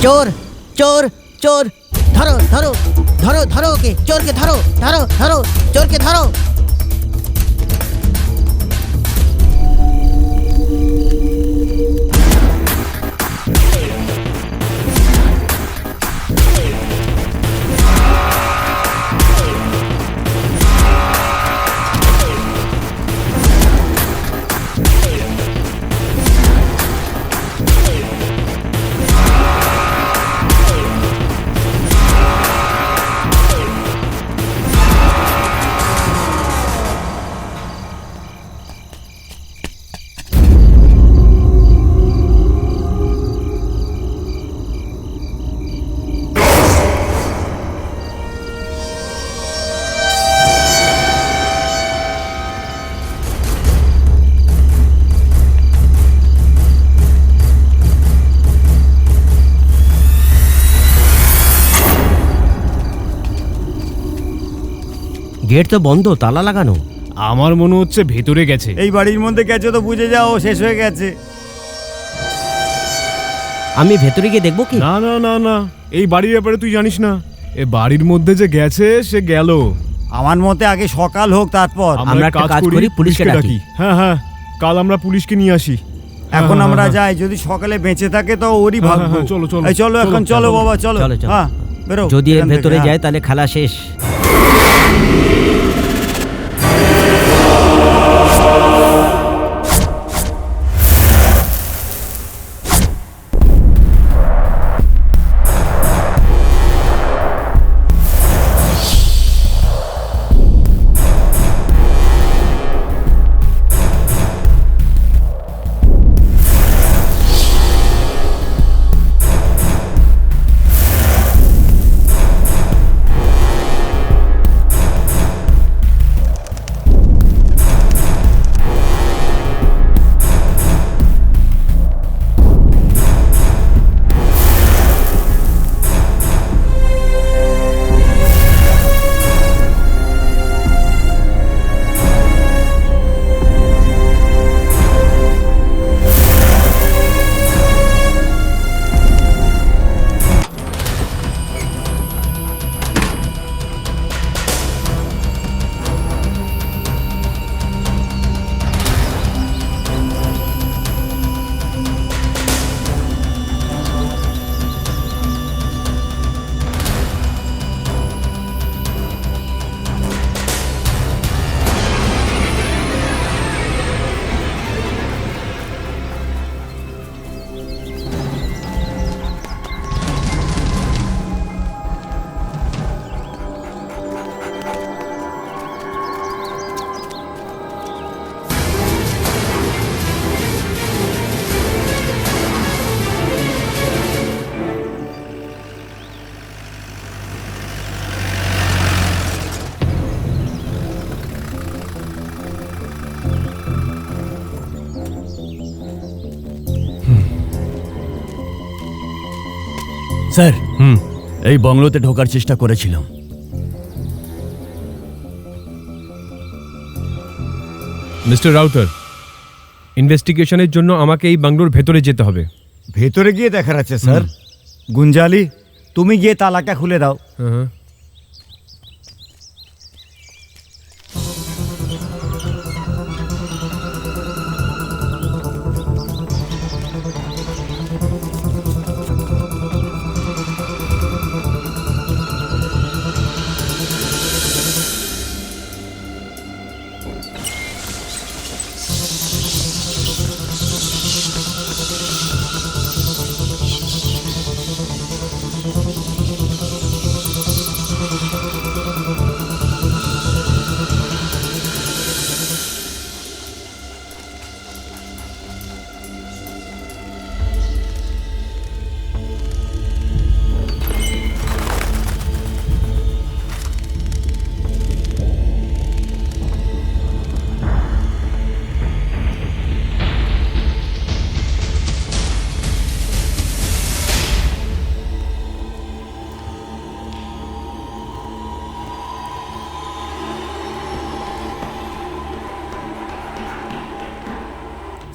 चोर चोर चोर धरो धरो धरो धरो के चोर के धरो धरो धरो चोर के धरो। गेट तो बंद, ताला लागानो। আমার মনে হচ্ছে ভেতরে গেছে। এই বাড়ির মধ্যে গেছে তো বুঝে যাও, শেষ হয়ে গেছে। আমি ভেতরে গিয়ে দেখবো কি? না না না না, এই বাড়ির ব্যাপারে তুই জানিস না। এই বাড়ির মধ্যে যে গেছে সে গেল। আমার মতে আগে সকাল হোক তারপর আমরা একটা কাজ করি, পুলিশকে ডাকি। হ্যাঁ হ্যাঁ, কাল আমরা পুলিশকে নিয়ে আসি। এখন আমরা যাই, যদি সকালে বেঁচে থাকে তো ওরই ভাগ্য। চলো চলো এই চলো এখন, চলো বাবা চলো। হ্যাঁ বেরো, যদি এর ভেতরে যায় তাহলে খেলা শেষ। স্যার, এই বাংলোতে ঢোকার চেষ্টা করেছিলাম। মিস্টার রাউতার, ইনভেস্টিগেশনের জন্য আমাকে এই বাংলোর ভেতরে যেতে হবে। ভেতরে গিয়ে দেখার আছে স্যার। গুঞ্জালি, তুমি গিয়ে তালাটা খুলে দাও। হ্যাঁ।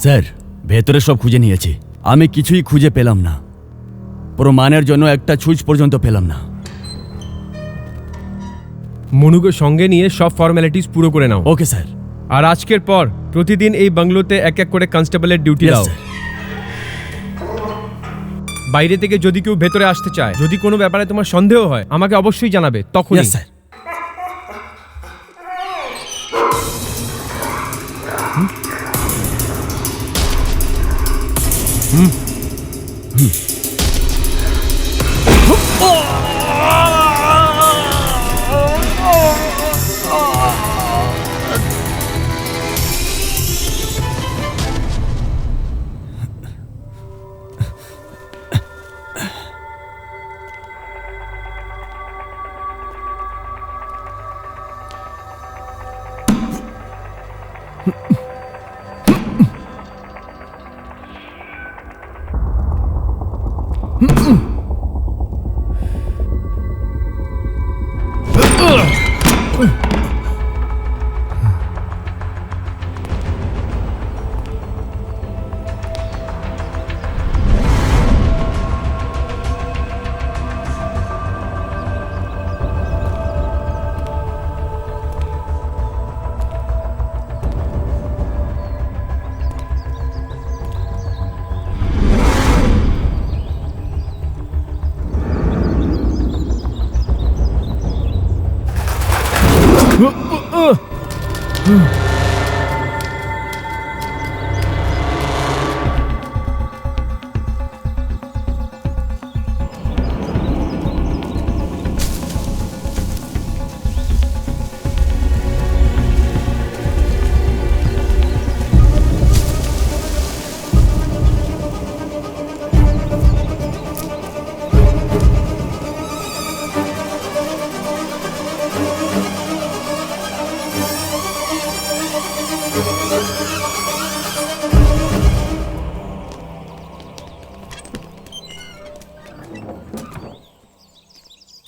স্যার ভেতরে সব খুঁজে নিয়েছি, আমি কিছুই খুঁজে পেলাম না। প্রমাণের জন্য একটা ছুঁচ পর্যন্ত পেলাম না। মনুকে সঙ্গে নিয়ে সব ফর্মালিটিস পুরো করে নাও। Okay sir. আর আজকের পর প্রতিদিন এই বাংলোতে এক এক করে কনস্টেবলের ডিউটি Yes, দাও। স্যার। বাইরে থেকে যদি কেউ ভেতরে আসতে চায়, যদি কোনো ব্যাপারে তোমার সন্দেহ হয়, আমাকে অবশ্যই জানাবে, তখন Yes, স্যার।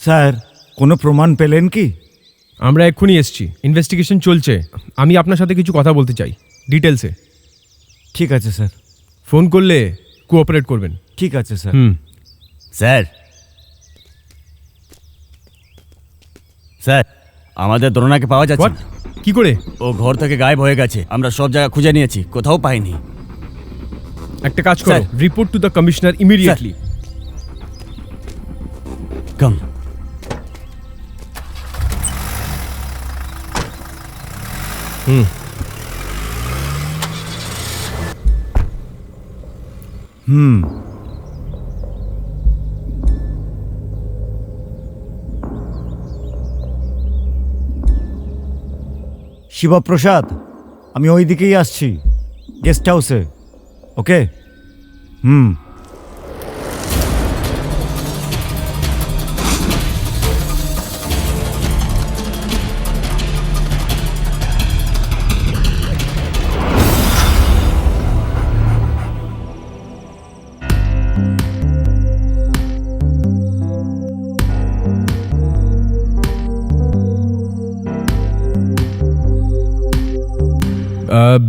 স্যার কোনো প্রমাণ পেলেন কি? আমরা এক্ষুনি এসছি, ইনভেস্টিগেশন চলছে। আমি আপনার সাথে কিছু কথা বলতে চাই ডিটেলসে। ঠিক আছে স্যার। ফোন করলে কোঅপারেট করবেন। ঠিক আছে স্যার। স্যার, স্যার আমাদের দ্রোণাকে পাওয়া যাচ্ছে হোয়াট? না। কি করে? ও ঘর থেকে গায়েব হয়ে গেছে, আমরা সব জায়গা খুঁজে নিয়েছি, কোথাও পাইনি। একটা কাজ করো, sir. Report to the commissioner immediately. Come. Shivprasad, আমি ওই দিকেই আসছি, গেস্ট হাউসে। ওকে।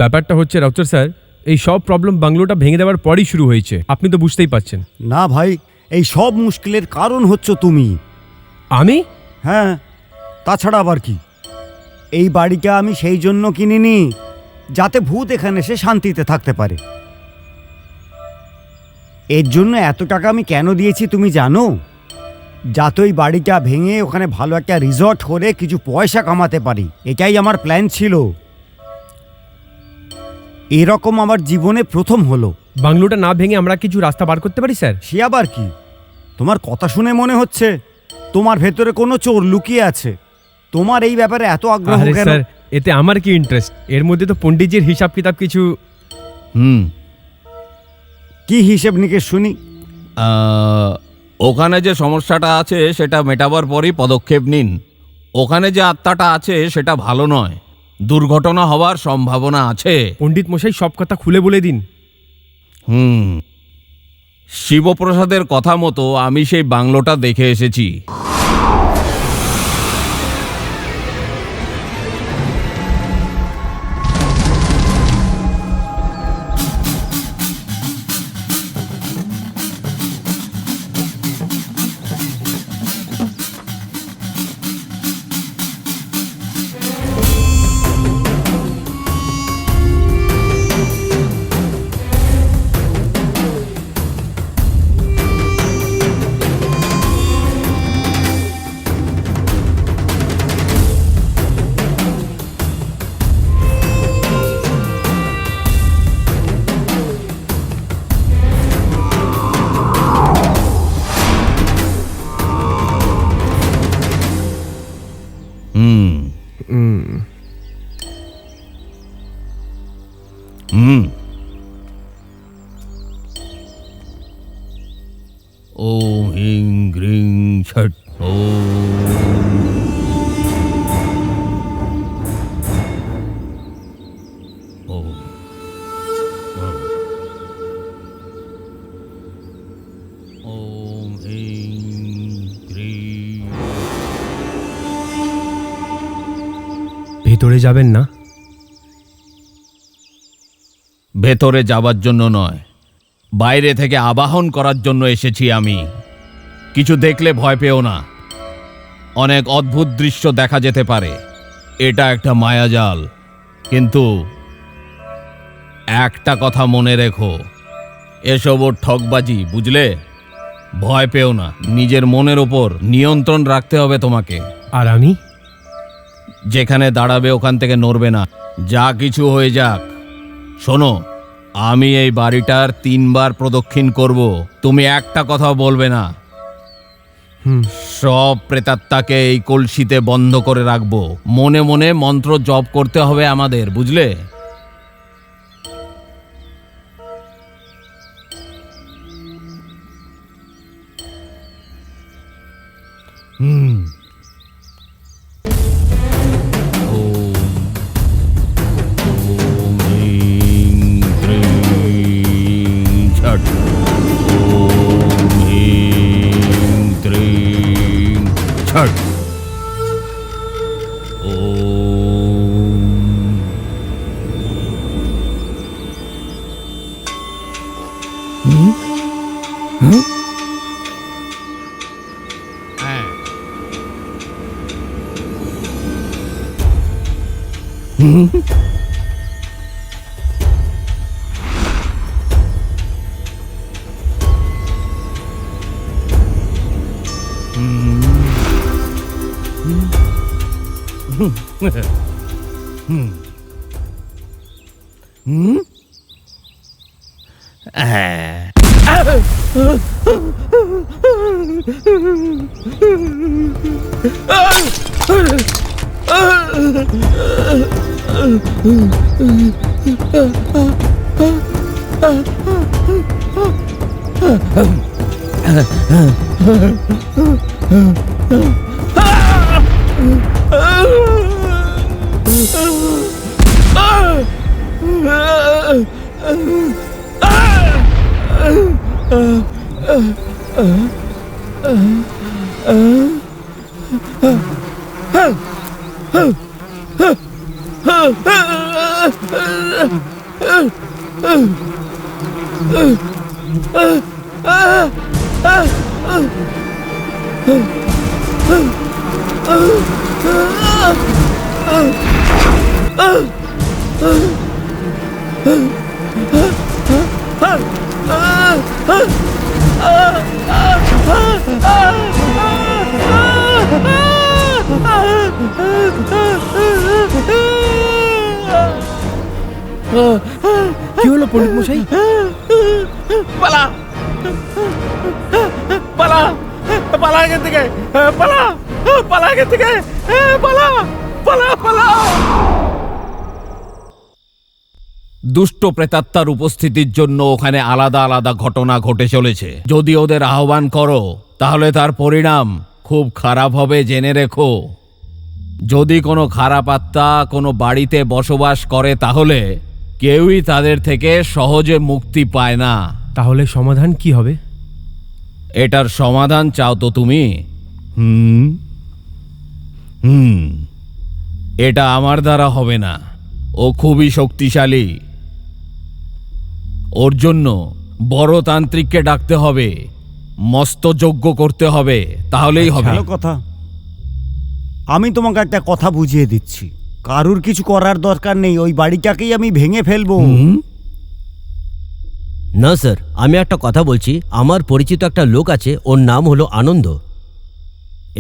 ব্যাপারটা হচ্ছে রাউচার স্যার, এই সব প্রবলেম বাংলোটা ভেঙে দেওয়ার পরই শুরু হয়েছে, আপনি তো বুঝতেই পাচ্ছেন। না ভাই, এই সব মুশকিলের কারণ হচ্ছে তুমি। আমি? হ্যাঁ, তাছাড়া আবার কি? এই বাড়িটা আমি সেই জন্য কিনিনি যাতে ভূত এখানে এসে শান্তিতে থাকতে পারে। এর জন্য এত টাকা আমি কেন দিয়েছি তুমি জানো? যাতে ওই বাড়িটা ভেঙে ওখানে ভালো একটা রিসর্ট করে কিছু পয়সা কামাতে পারি, এটাই আমার প্ল্যান ছিল। এরকম আমার জীবনে প্রথম হলো। বাংলোটা না ভেঙে আমরা কিছু রাস্তা বার করতে পারি স্যার। সে আবার কি? তোমার কথা শুনে মনে হচ্ছে তোমার ভেতরে কোনো চোর লুকিয়ে আছে। তোমার এই ব্যাপারে এত আগ্রহ আরে কেন? স্যার, এতে আমার কি ইন্টারেস্ট? এর মধ্যে তো পণ্ডিতজির হিসাব কিতাব কিছু। কি হিসেব নিকেশ শুনি। ওখানে যে সমস্যাটা আছে সেটা মেটাবার পরই পদক্ষেপ নিন। ওখানে যে আত্মাটা আছে সেটা ভালো নয়, দুর্ঘটনা হওয়ার সম্ভাবনা আছে। পণ্ডিত মশাই সব কথা খুলে বলে দিন। শিবপ্রসাদের কথা মতো আমি সেই বাংলোটা দেখে এসেছি। হুম। ওম হিং গ্রিং ছট ওম। ওম হিং গ্রিং। ভেতরে যাবেন না? ভেতরে যাবার জন্য নয়, বাইরে থেকে আবাহন করার জন্য এসেছি আমি। কিছু দেখলে ভয় পেও না, অনেক অদ্ভুত দৃশ্য দেখা যেতে পারে। এটা একটা মায়াজাল, কিন্তু একটা কথা মনে রেখো, এসব ওর ঠকবাজি, বুঝলে? ভয় পেও না, নিজের মনের ওপর নিয়ন্ত্রণ রাখতে হবে তোমাকে। আর আমি? যেখানে দাঁড়াবে ওখান থেকে নড়বে না, যা কিছু হয়ে যাক। শোনো, আমি এই বাড়িটার 3 বার প্রদক্ষিণ করব, তুমি একটা কথাও বলবে না। সব প্রেতাত্মাকে এই কলসিতে বন্ধ করে রাখবো। মনে মনে মন্ত্র জপ করতে হবে আমাদের, বুঝলে? ওম হিং গ্রিং ছট। ওম হিং গ্রিং ছট। ওম। হ্যাঁ। কি হলো পণ্ডিত মশাই? পালা পালা পালা এখান থেকে, পালা পালা এখান থেকে, পালা পালা পালা। দুষ্ট প্রেতাত্মার উপস্থিতির জন্য ওখানে আলাদা আলাদা ঘটনা ঘটে চলেছে। যদি ওদের আহ্বান করো তাহলে তার পরিণাম খুব খারাপ হবে, জেনে রেখো। যদি কোনো খারাপ আত্মা কোনো বাড়িতে বসবাস করে তাহলে কেউই তাদের থেকে সহজে মুক্তি পায় না। তাহলে সমাধান কি হবে? এটার সমাধান চাও তো তুমি? এটা আমার দ্বারা হবে না, ও খুবই শক্তিশালী। ওর জন্য বড় তান্ত্রিককে ডাকতে হবে, মস্ত যজ্ঞ করতে হবে, তাহলেই হবে। ভালো কথা। আমি তোমাকে একটা কথা বুঝিয়ে দিচ্ছি, কারুর কিছু করার দরকার নেই, ওই বাড়িটাকেই আমি ভেঙে ফেলবো। না স্যার, আমি একটা কথা বলছি। আমার পরিচিত একটা লোক আছে, ওর নাম হলো আনন্দ।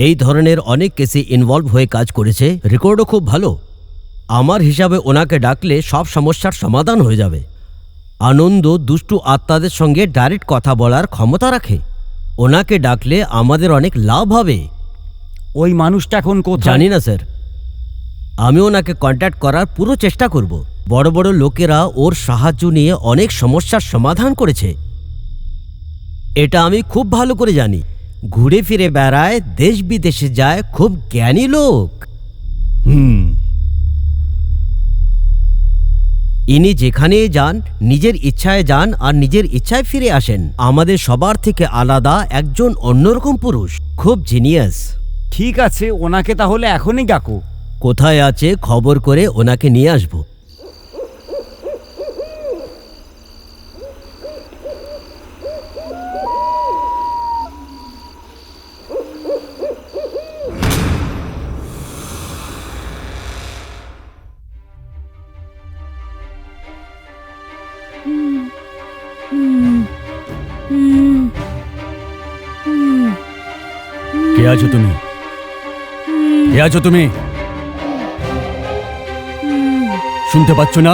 এই ধরনের অনেক কেসে ইনভলভ হয়ে কাজ করেছে, রেকর্ডও খুব ভালো। আমার হিসাবে ওনাকে ডাকলে সব সমস্যার সমাধান হয়ে যাবে। আনন্দ দুষ্টু আত্মাদের সঙ্গে ডাইরেক্ট কথা বলার ক্ষমতা রাখে। ওনাকে ডাকলে আমাদের অনেক লাভ হবে। ওই মানুষটা এখন কোথায়? জানি না স্যার। আমি ওনাকে কন্ট্যাক্ট করার পুরো চেষ্টা করব। বড় বড় লোকেরা ওর সাহায্য নিয়ে অনেক সমস্যার সমাধান করেছে, এটা আমি খুব ভালো করে জানি। ঘুরে ফিরে বেড়ায়, দেশ বিদেশে যায়, খুব জ্ঞানী লোক। ইনি যেখানে যান নিজের ইচ্ছায় যান আর নিজের ইচ্ছায় ফিরে আসেন। আমাদের সবার থেকে আলাদা, একজন অন্যরকম পুরুষ, খুব জিনিয়াস। ঠিক আছে, ওনাকে তাহলে এখনই ডাকো। কোথায় আছে খবর করে ওনাকে নিয়ে আসবো। কে আছো তুমি? কে আছো তুমি? শুনতে পাচ্ছ না?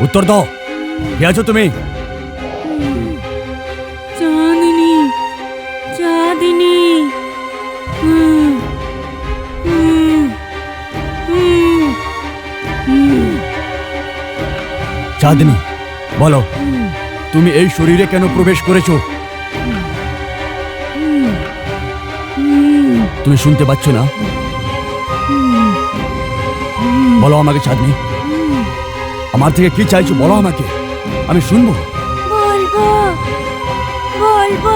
উত্তর দাও, কে আছো তুমি? চাঁদিনী, চাঁদিনী। চাঁদনি, বলো তুমি এই শরীরে কেন প্রবেশ করেছো? তুমি শুনতে পাচ্ছ না? বলো আমাকে চাঁদনি, আমার থেকে কি চাইছো বলো আমাকে, আমি শুনবো। বলবো, বলবো।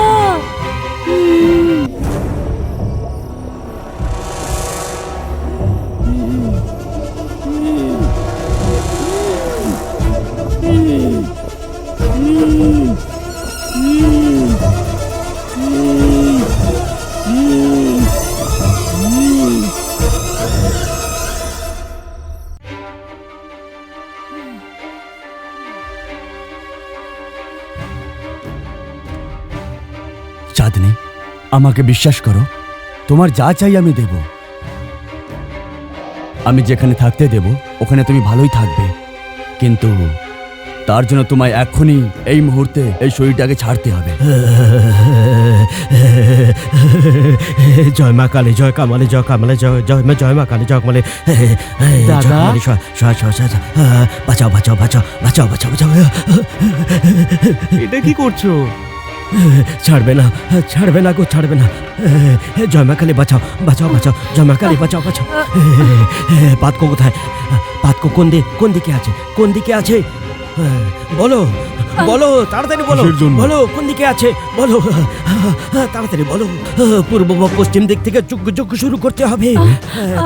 চাঁদনি, আমাকে বিশ্বাস করো, তোমার যা চাই আমি দেব। আমি যেখানে থাকতে দেব ওখানে তুমি ভালোই থাকবে, কিন্তু তার জন্য তোমায় এখনই এই মুহূর্তে এই শরীরটাকে ছাড়তে হবে। জয় মা কালী, জয় কামালে, জয় কামালে, জয় জয় মা, জয় মা কালী, জয় কামালে। দাদা, বাঁচাও বাঁচাও বাঁচাও বাঁচাও বাঁচাও বাঁচাও। এটা কি করছো? ছাড়বে না, ছাড়বে না গো, ছাড়বে না। জয় মা কালী, বাঁচাও বাঁচাও বাঁচাও, জয় মা কালী, বাঁচাও বাঁচাও। পাতকো কোথায়? পাতকো কোন দিকে আছে? কোন দিকে আছে বলো, বলো তাড়াতাড়ি বলো, কিসের জন্য? বলো কোন দিকে আছে বলো, তাড়াতাড়ি বলো। পূর্ব বা পশ্চিম দিক থেকে যজ্ঞ শুরু করতে হবে,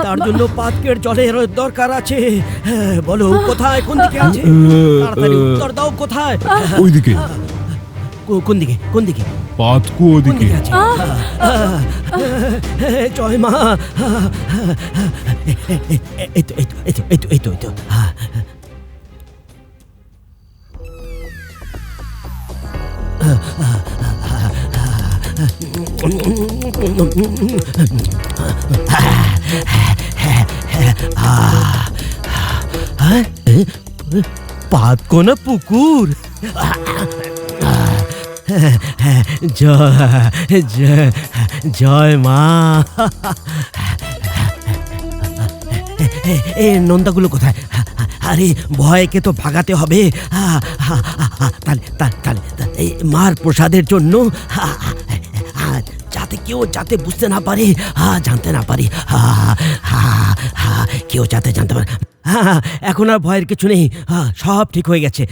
তার জন্য পাতকের জলের দরকার আছে। বলো কোথায়, কোন দিকে আছে? তাড়াতাড়ি উত্তর দাও, কোথায়? ওইদিকে। কোন দিকে, কোন দিকে? পাতকু কোন ওদিকে। দিকে আছে? জয় মা। এই তো এই তো এই তো এই তো এই তো এই তো। পাতকো না পুকুর? জয় মা। এ নন্দাগুলো কোথায়? আরে ভয়কে তো ভাগাতে হবে। তাহলে এই মার প্রসাদের জন্য যাতে কেউ যাতে বুঝতে না পারে, জানতে না পারে, কেউ যাতে জানতে পারে। এখন আর ভয়ের কিছু নেই, সব ঠিক হয়ে গেছে,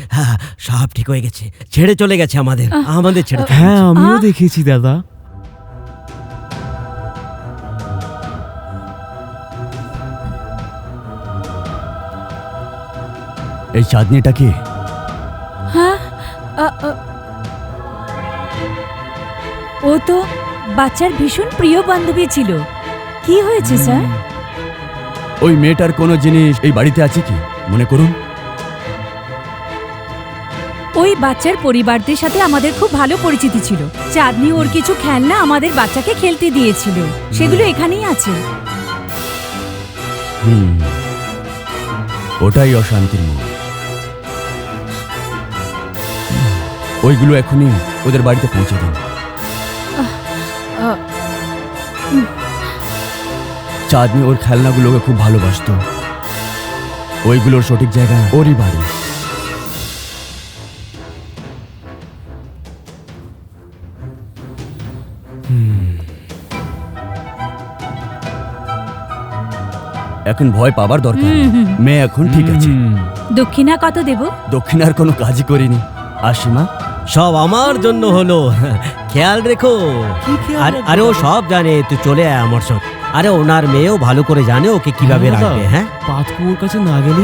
সব ঠিক হয়ে গেছে। ছেড়ে চলে গেছে আমাদের ছেড়ে। হ্যাঁ, আমিও দেখেছি দাদা। এই চাঁদনিটা কি? হ্যাঁ, ও তো বাচ্চার ভীষণ প্রিয় বান্ধবী ছিল। কি হয়েছে স্যার? ওই মেয়েটার কোনো জিনিস এই বাড়িতে আছে কি মনে করুন? ওই বাচ্চার পরিবারদের সাথে আমাদের খুব ভালো পরিচিতি ছিল। চাঁদনি ওর কিছু খেলনা আমাদের বাচ্চাকে খেলতে দিয়েছিল, সেগুলো এখানেই আছে। ওটাই অশান্তির মূল। ওইগুলো এখনই ওদের বাড়িতে পৌঁছে দিন। চাঁদনি ওর খেলনাগুলোকে খুব ভালোবাসতো। ওইগুলোর সঠিক জায়গা ওরই বাড়ি। এখন ভয় পাবার দরকার নেই। মেয়ে এখন ঠিক আছে। দক্ষিণা কত দেব? দক্ষিণার কোনো কাজই করিনি। আসিমা, সব আমার জন্য হলো, খেয়াল রেখো। আরে ও সব জানে, তুই চলে আয় আমার সঙ্গে। আরে ওনার মেয়েও ভালো করে জানে ওকে কিভাবে রাখবে। হ্যাঁ, পাতকুয়োর কাছে না গেলে